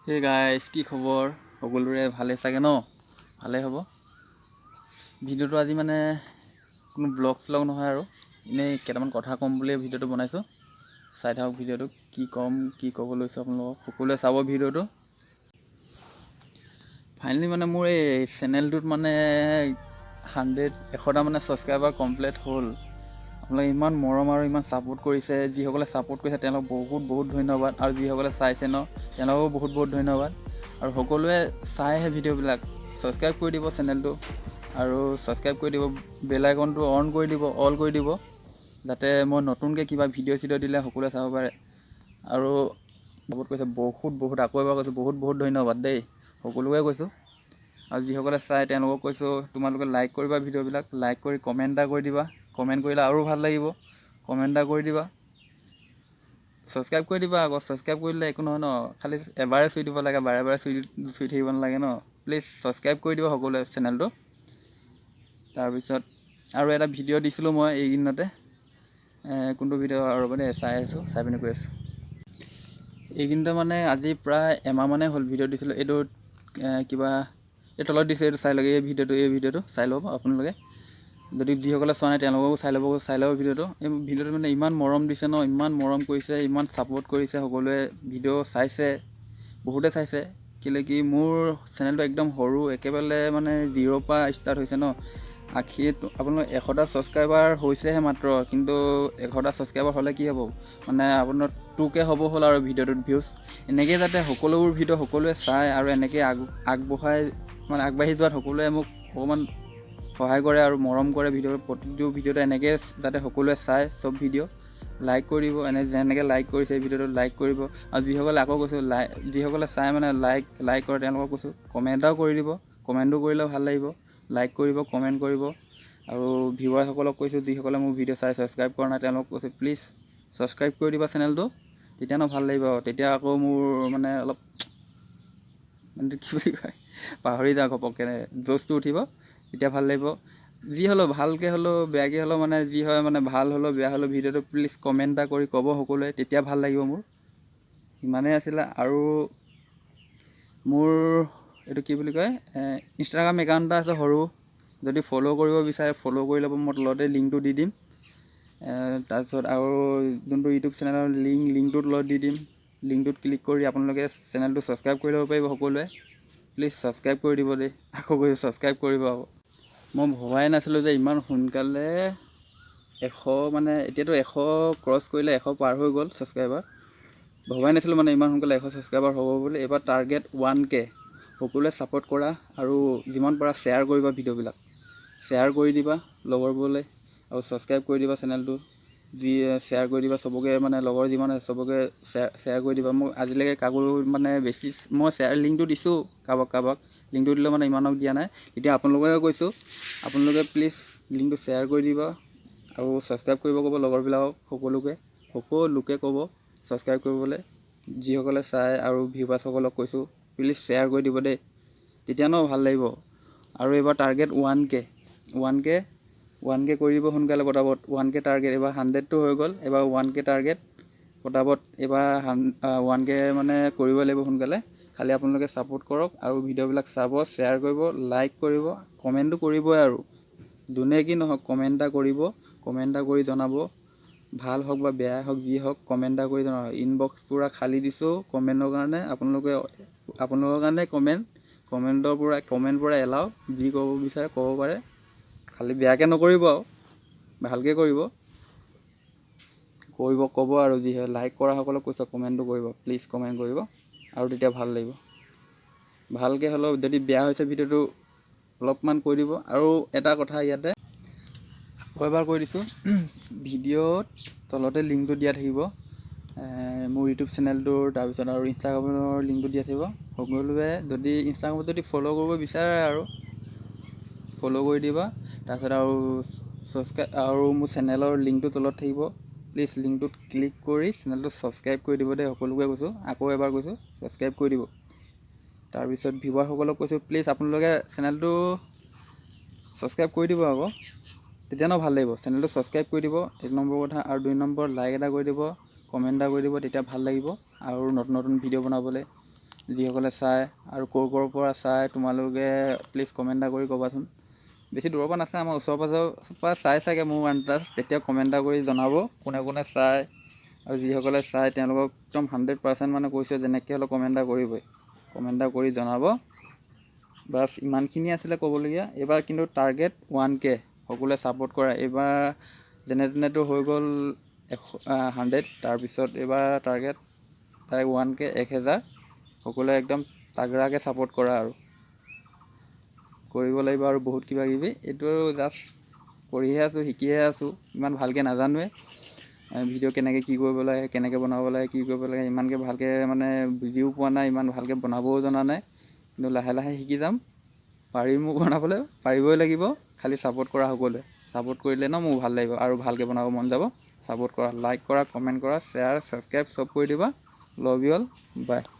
Hey guys, কি খবৰ? সকলোৰে ভালে চাগে ন? ভালে হ'ব। ভিডিঅ'টো আজি মানে কোনো ব্লগ শ্লগ নহয় আৰু এনেই কেইটামান কথা ক'ম বুলিয়ে ভিডিঅ'টো বনাইছোঁ। চাই থাকক ভিডিঅ'টো, কি ক'ম কি ক'ব লৈছোঁ আপোনালোকক। সকলোৱে চাব ভিডিঅ'টো। ফাইনেলি মানে মোৰ এই চেনেলটোত মানে 100টা মানে ছাবস্ক্ৰাইবাৰ কমপ্লিট হ'ল। আপোনালোকে ইমান মৰম আৰু ইমান ছাপোৰ্ট কৰিছে। যিসকলে ছাপোৰ্ট কৰিছে তেওঁলোকক বহুত বহুত ধন্যবাদ, আৰু যিসকলে চাইছে ন তেওঁলোককো বহুত বহুত ধন্যবাদ। আৰু সকলোৱে চাইহে ভিডিঅ'বিলাক, ছাবস্ক্ৰাইব কৰি দিব চেনেলটো, আৰু ছাবস্ক্ৰাইব কৰি দিব, বেল আইকনটো অন কৰি দিব, অল কৰি দিব, যাতে মই নতুনকৈ কিবা ভিডিঅ' চিডিঅ' দিলে সকলোৱে চাব পাৰে। আৰু বহুত কৈছে, বহুত আকৌ এবাৰ কৈছোঁ বহুত বহুত ধন্যবাদ দেই, সকলোকে কৈছোঁ। আৰু যিসকলে চাই তেওঁলোকক কৈছোঁ, তোমালোকে লাইক কৰিবা ভিডিঅ'বিলাক, লাইক কৰি কমেণ্ট এটা কৰি দিবা। কমেণ্ট কৰিলে আৰু ভাল লাগিব, কমেণ্ট এটা কৰি দিবা। ছাবস্ক্ৰাইব কৰি দিবা আকৌ, ছাবস্ক্ৰাইব কৰিলে একো নহয় ন, খালি এবাৰে চুই দিব লাগে, বাৰে বাৰে চুই থাকিব নালাগে ন। প্লিজ ছাবস্ক্ৰাইব কৰি দিব সকলোৱে চেনেলটো। তাৰপিছত আৰু এটা ভিডিঅ' দিছিলোঁ মই এইকেইদিনতে, কোনটো ভিডিঅ' আৰু মানে চাই আছোঁ, চাই পিনি কৈ আছোঁ। এইকেইদিনতে মানে আজি প্ৰায় এমাহমানেই হ'ল ভিডিঅ' দিছিলোঁ। এইটোত কিবা এই তলত দিছোঁ, এইটো চাই লওক, এই ভিডিঅ'টো চাই ল'ব আপোনালোকে। যদি যিসকলে চোৱা নাই তেওঁলোকেও চাই ল'ব ভিডিঅ'টো। এই ভিডিঅ'টো মানে ইমান মৰম দিছে ন, ইমান মৰম কৰিছে, ইমান ছাপোৰ্ট কৰিছে, সকলোৱে ভিডিঅ' চাইছে, বহুতে চাইছে। কেলৈ কি মোৰ চেনেলটো একদম সৰু, একেবাৰে মানে 0ৰ পৰা ষ্টাৰ্ট হৈছে ন। আপোনালোকৰ 100টা ছাবস্ক্ৰাইবাৰ হৈছেহে মাত্ৰ, কিন্তু 100টা ছাবস্ক্ৰাইবাৰ হ'লে কি হ'ব, মানে আপোনাৰ 2K হ'ব হ'ল আৰু ভিডিঅ'টোত ভিউজ। এনেকৈ যাতে সকলোবোৰ ভিডিঅ' সকলোৱে চায় আৰু এনেকৈ আগবাঢ়ি যোৱাত সকলোৱে মোক অকণমান সহায় কৰে আৰু মৰম কৰে। প্ৰতিটো ভিডিঅ'টো এনেকৈ যাতে সকলোৱে চায়, চব ভিডিঅ' লাইক কৰিব, যেনেকৈ লাইক কৰিছে এই ভিডিঅ'টো লাইক কৰিব। আৰু যিসকলে আকৌ কৈছোঁ যিসকলে চাই মানে লাইক কৰে তেওঁলোকক কৈছোঁ কমেণ্ট এটাও কৰি দিব, কমেণ্টো কৰিলেও ভাল লাগিব। লাইক কৰিব, কমেণ্ট কৰিব। আৰু ভিউৱাৰসকলক কৈছোঁ, যিসকলে মোৰ ভিডিঅ' চাই ছাবস্ক্ৰাইব কৰা নাই তেওঁলোকক কৈছোঁ, প্লিজ ছাবস্ক্ৰাইব কৰি দিবা চেনেলটো, তেতিয়া ন ভাল লাগিব। তেতিয়া আকৌ মোৰ মানে অলপ মানে কি বুলি কয়, পাহৰি যাওঁ ঘপককৈ, জ'চটো উঠিব, তেতিয়া ভাল লাগিব। যি হ'লেও ভালকৈ হ'লেও বেয়াকৈ হ'লেও মানে যি হয় মানে ভাল হ'লেও বেয়া হ'লেও ভিডিঅ'টো প্লিজ কমেণ্ট এটা কৰি ক'ব সকলোৱে, তেতিয়া ভাল লাগিব মোৰ। ইমানেই আছিলে। আৰু মোৰ এইটো কি বুলি কয়, ইনষ্টাগ্ৰাম একাউণ্ট এটা আছে সৰু, যদি ফ'ল' কৰিব বিচাৰে ফ'ল' কৰি ল'ব, মই তলতে লিংকটো দি দিম। তাৰপিছত আৰু যোনটো ইউটিউব চেনেলৰ লিংকটো তলত দি দিম। লিংকটোত ক্লিক কৰি আপোনালোকে চেনেলটো ছাবস্ক্ৰাইব কৰি ল'ব পাৰিব সকলোৱে। প্লিজ ছাবস্ক্ৰাইব কৰি দিব দেই, আকৌ কৈছোঁ ছাবস্ক্ৰাইব কৰিব। আকৌ মই ভবাই নাছিলোঁ যে ইমান সোনকালে 100 মানে এতিয়াতো 100 ক্ৰছ কৰিলে, 100 পাৰ হৈ গ'ল ছাবস্ক্ৰাইবাৰ। ভবাই নাছিলোঁ মানে ইমান সোনকালে 100 ছাবস্ক্ৰাইবাৰ হ'ব বুলি। এইবাৰ টাৰ্গেট 1K। সকলোৱে ছাপোৰ্ট কৰা আৰু যিমান পাৰা শ্বেয়াৰ কৰিবা, ভিডিঅ'বিলাক শ্বেয়াৰ কৰি দিবা লগৰবোৰলৈ, আৰু ছাবস্ক্ৰাইব কৰি দিবা চেনেলটো। শ্বেয়াৰ কৰি দিবা চবকে, মানে লগৰ যিমান আছে চবকে শ্বেয়াৰ কৰি দিবা। মোক আজিলৈকে কাকো মানে বেছি মই লিংকটো দিছোঁ কাৰোবাক, লিংকটো দিলেও মানে ইমানক দিয়া নাই। এতিয়া আপোনালোকেও কৈছোঁ, আপোনালোকে প্লিজ লিংকটো শ্বেয়াৰ কৰি দিবা আৰু ছাবস্ক্ৰাইব কৰিব ক'ব লগৰবিলাকক, সকলোকে ক'ব ছাবস্ক্ৰাইব কৰিবলৈ। যিসকলে চাই আৰু ভিউৱাৰ্ছসকলক কৈছোঁ, প্লিজ শ্বেয়াৰ কৰি দিব দেই, তেতিয়া ন ভাল লাগিব। আৰু এইবাৰ টাৰ্গেট 1K কৰি দিব সোনকালে পটাপট। 1K টাৰ্গেট, এইবাৰ 100টো হৈ গ'ল, এইবাৰ 1K টাৰ্গেট পটাপট। এইবাৰ 1K মানে কৰিব লাগিব সোনকালে। খালি আপোনালোকে ছাপোৰ্ট কৰক আৰু ভিডিঅ'বিলাক চাব, শ্বেয়াৰ কৰিব, লাইক কৰিব, কমেণ্টটো কৰিবই। আৰু যোনে কি নহওক কমেণ্ট এটা কৰিব, কমেণ্ট এটা কৰি জনাব, ভাল হওক বা বেয়াই হওক, যি হওক কমেণ্ট এটা কৰি জনাব। ইনবক্স পূৰা খালী দিছোঁ কমেণ্টৰ কাৰণে, আপোনালোকৰ কাৰণে কমেণ্ট পূৰা এলাও, যি ক'ব বিচাৰে ক'ব পাৰে, খালি বেয়াকৈ নকৰিব আৰু ভালকৈ ক'ব। আৰু যি হয় লাইক কৰাসকলক কৈছোঁ কমেণ্টটো কৰিব, প্লিজ কমেণ্ট কৰিব, আৰু তেতিয়া ভাল লাগিব। ভালকৈ হ'লেও যদি বেয়া হৈছে ভিডিঅ'টো অলপমান কৈ দিব। আৰু এটা কথা ইয়াতে আকৌ এবাৰ কৈ দিছোঁ, ভিডিঅ'ত তলতে লিংকটো দিয়া থাকিব, মোৰ ইউটিউব চেনেলটোৰ, তাৰপিছত আৰু ইনষ্টাগ্ৰামৰ লিংকটো দিয়া থাকিব। সকলোৱে যদি ইনষ্টাগ্ৰামত যদি ফ'ল' কৰিব বিচাৰে আৰু ফ'ল' কৰি দিবা। তাৰপিছত আৰু মোৰ চেনেলৰ লিংকটো তলত থাকিব, প্লিজ লিংকটোত ক্লিক কৰি চেনেলটো ছাবস্ক্ৰাইব কৰি দিব দেই, সকলোকে কৈছোঁ, আকৌ এবাৰ কৈছোঁ ছাবস্ক্ৰাইব কৰি দিব। তাৰপিছত ভিউৱাৰসকলক কৈছোঁ, প্লিজ আপোনালোকে চেনেলটো ছাবস্ক্ৰাইব কৰি দিব আকৌ, তেতিয়া ন ভাল লাগিব। চেনেলটো ছাবস্ক্ৰাইব কৰি দিব, 1 নম্বৰ কথা। আৰু 2 নম্বৰ, লাইক এটা কৰি দিব, কমেণ্ট এটা কৰি দিব, তেতিয়া ভাল লাগিব আৰু নতুন ভিডিঅ' বনাবলৈ। যিসকলে চায় আৰু ক'ৰ পৰা চায় তোমালোকে প্লিজ কমেণ্ট এটা কৰি ক'বাচোন। বেছি দূৰৰ পৰা নাচায়, আমাৰ ওচৰ পাঁজৰৰ পৰা চাই চাগে মোৰ আন্দাজ। তেতিয়া কমেণ্ট এটা কৰি জনাব কোনে কোনে চায়, আৰু যিসকলে চায় তেওঁলোকক একদম 100% মানে কৈছোঁ যেনেকৈ হ'লেও কমেণ্ট এটা কৰিবই, কমেণ্ট এটা কৰি জনাব। বাছ ইমানখিনি আছিলে ক'বলগীয়া। এইবাৰ কিন্তু টাৰ্গেট 1K, সকলোৱে ছাপোৰ্ট কৰা। এইবাৰ যেনে তেনেতো হৈ গ'ল 100, তাৰপিছত এইবাৰ টাৰ্গেট ডাইৰেক্ট 1K, 1000। সকলোৱে একদম তাগৰাকৈ ছাপোৰ্ট কৰা আৰু কৰিব লাগিব আৰু বহুত কিবা কিবি। এইটো জাষ্ট কৰিহে আছোঁ, শিকিহে আছোঁ, ইমান ভালকৈ নাজানোৱে। ভিডিঅ' কেনেকৈ কি কৰিব লাগে, কেনেকৈ বনাব লাগে, কি কৰিব লাগে ইমানকৈ ভালকৈ মানে বুজিও পোৱা নাই, ইমান ভালকৈ বনাবও জনা নাই। কিন্তু লাহে লাহে শিকি যাম, পাৰিমো বনাবলৈ, পাৰিবই লাগিব। খালি ছাপোৰ্ট কৰা সকলোৱে, ছাপোৰ্ট কৰিলে ন মোৰ ভাল লাগিব আৰু ভালকৈ বনাব মন যাব। ছাপোৰ্ট কৰা, লাইক কৰা, কমেণ্ট কৰা, শ্বেয়াৰ, ছাবস্ক্ৰাইব চব কৰি দিবা। Love you all, by.